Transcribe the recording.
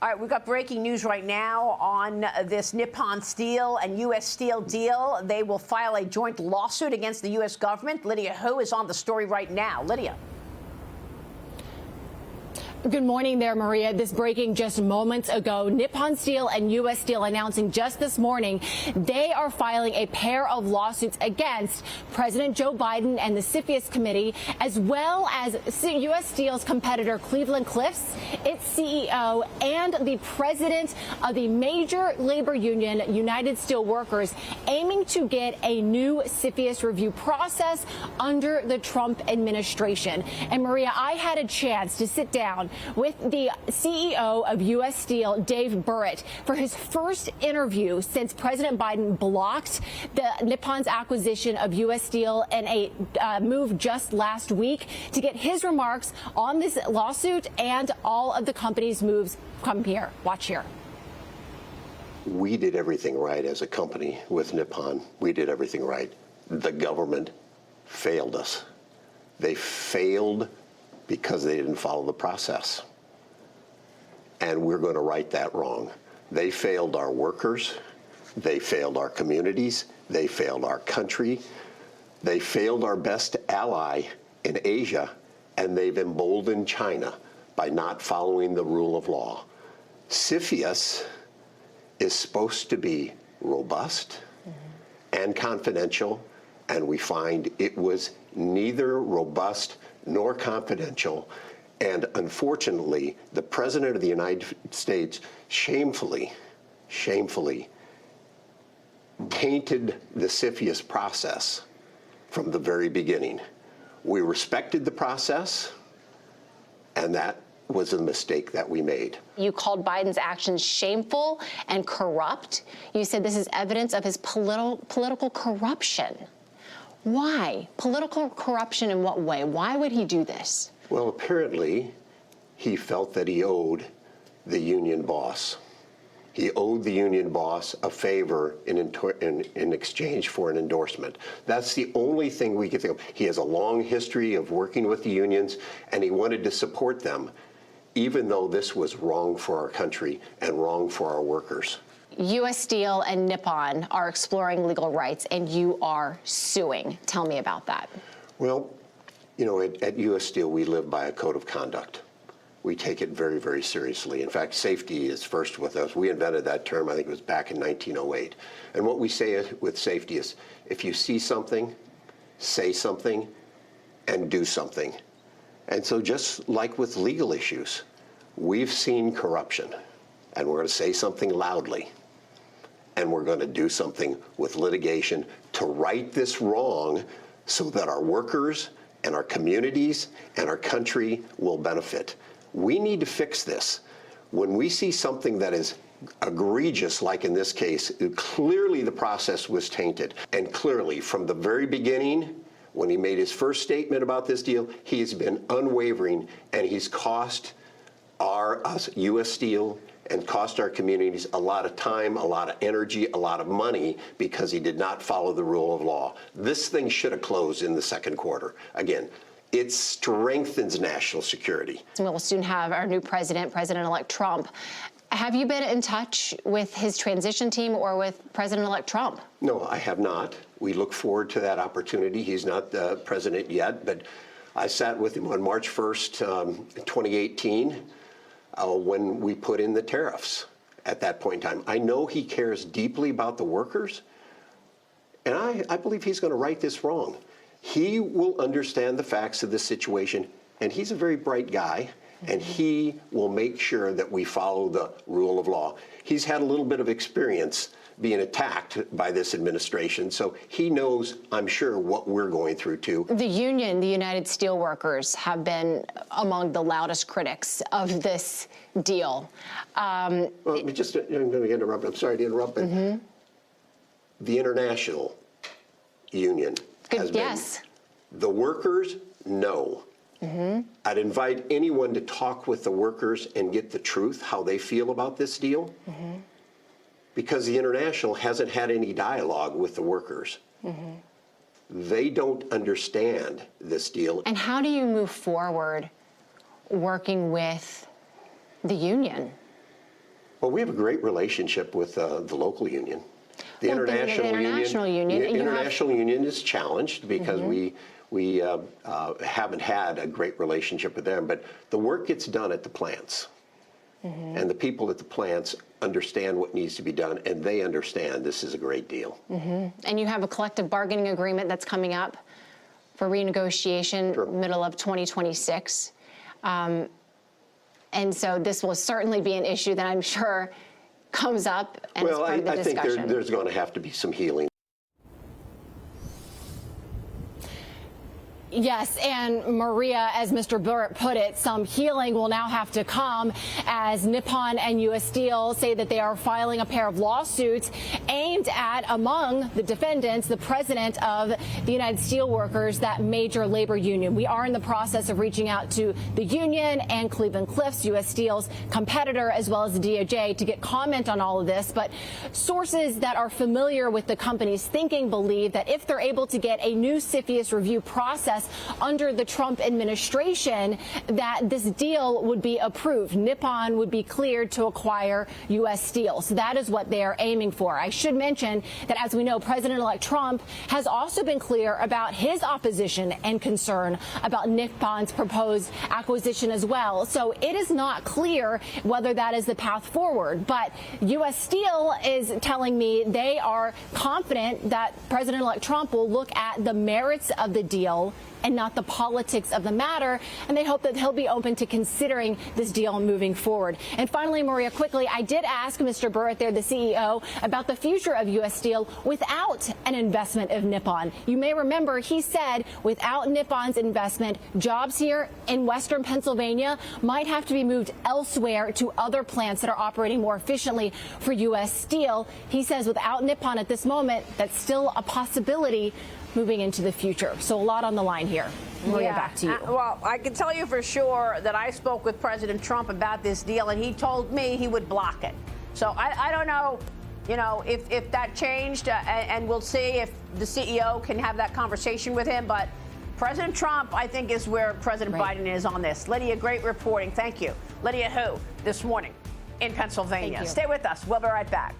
All right, we've got breaking news right now on this Nippon Steel and U.S. Steel deal. They will file a joint lawsuit against the U.S. government. Lydia Hu is on the story right now. Lydia. Good morning there, Maria. This breaking just moments ago. Nippon Steel and U.S. Steel announcing just this morning they are filing a pair of lawsuits against President Joe Biden and the CFIUS committee, as well as U.S. Steel's competitor Cleveland-Cliffs, its CEO, and the president of the major labor union, United Steelworkers, aiming to get a new CFIUS review process under the Trump administration. And Maria, I had a chance to sit down with the CEO of U.S. Steel, Dave Burritt, for his first interview since President Biden blocked the Nippon's acquisition of U.S. Steel in a move just last week, to get his remarks on this lawsuit and all of the company's moves. Come here. Watch here. We did everything right as a company with Nippon. We did everything right. The government failed us. They failed because they didn't follow the process. And we're going to right that wrong. They failed our workers. They failed our communities. They failed our country. They failed our best ally in Asia, and they've emboldened China by not following the rule of law. CFIUS is supposed to be robust and confidential, and we find it was neither robust nor confidential. And unfortunately, the President of the United States shamefully tainted the CFIUS process from the very beginning. We respected the process, and that was a mistake that we made. You called Biden's actions shameful and corrupt. You said this is evidence of his political corruption. Why? Political corruption in what way? Why would he do this? Well, apparently, he felt that he owed the union boss. He owed the union boss a favor in exchange for an endorsement. That's the only thing we could think of. He has a long history of working with the unions, and he wanted to support them, even though this was wrong for our country and wrong for our workers. U.S. Steel and Nippon are exploring legal rights, and you are suing. Tell me about that. Well, you know, at U.S. Steel, we live by a code of conduct. We take it very, very seriously. In fact, safety is first with us. We invented that term, I think it was back in 1908. And what we say with safety is, if you see something, say something, and do something. And so just like with legal issues, we've seen corruption, and we're going to say something loudly. And we're going to do something with litigation to right this wrong so that our workers and our communities and our country will benefit. We need to fix this. When we see something that is egregious, like in this case, clearly the process was tainted. And clearly, from the very beginning, when he made his first statement about this deal, he's been unwavering, and he's cost us, U.S. Steel, and cost our communities a lot of time, a lot of energy, a lot of money, because he did not follow the rule of law. This thing should have closed in the second quarter. Again, it strengthens national security. We'll soon have our new president, President-elect Trump. Have you been in touch with his transition team or with President-elect Trump? No, I have not. We look forward to that opportunity. He's not the president yet, but I sat with him on March 1st, 2018. When we put in the tariffs at that point in time. I know he cares deeply about the workers, and I believe he's going to right this wrong. He will understand the facts of this situation, and he's a very bright guy, and he will make sure that we follow the rule of law. He's had a little bit of experience being attacked by this administration, so he knows, I'm sure, what we're going through too. The union, the United Steelworkers, have been among the loudest critics of this deal. Well, I'm going to interrupt. I'm sorry to interrupt, but the international union has been. The workers, no. I'd invite anyone to talk with the workers and get the truth, how they feel about this deal. Because the international hasn't had any dialogue with the workers. They don't understand this deal. And how do you move forward working with the union? Well, we have a great relationship with the local union. The Well, the international union, and you have- international union is challenged because we haven't had a great relationship with them. But the work gets done at the plants, and the people at the plants understand what needs to be done, and they understand this is a great deal. And you have a collective bargaining agreement that's coming up for renegotiation middle of 2026. And so this will certainly be an issue that I'm sure comes up and is part of the discussion. I think there's going to have to be some healing. Yes, and Maria, as Mr. Burritt put it, some healing will now have to come as Nippon and U.S. Steel say that they are filing a pair of lawsuits aimed at, among the defendants, the president of the United Steelworkers, that major labor union. We are in the process of reaching out to the union and Cleveland-Cliffs, U.S. Steel's competitor, as well as the DOJ, to get comment on all of this. But sources that are familiar with the company's thinking believe that if they're able to get a new CFIUS review process under the Trump administration, that this deal would be approved. Nippon would be cleared to acquire U.S. Steel. So that is what they are aiming for. I should mention that, as we know, President-elect Trump has also been clear about his opposition and concern about Nippon's proposed acquisition as well. So it is not clear whether that is the path forward. But U.S. Steel is telling me they are confident that President-elect Trump will look at the merits of the deal and not the politics of the matter, and they hope that he'll be open to considering this deal moving forward. And finally, Maria, quickly, I did ask Mr. Burritt there, the CEO, about the future of U.S. Steel without an investment of Nippon. You may remember he said without Nippon's investment, jobs here in Western Pennsylvania might have to be moved elsewhere to other plants that are operating more efficiently for U.S. Steel. He says without Nippon at this moment, that's still a possibility moving into the future. So a lot on the line here. Maria, back to you. Well, I can tell you for sure that I spoke with President Trump about this deal, and he told me he would block it. So I don't know, if that changed, and we'll see if the CEO can have that conversation with him. But President Trump, I think, is where President Biden is on this. Lydia, great reporting. Thank you. Lydia Hu this morning in Pennsylvania. Stay with us. We'll be right back.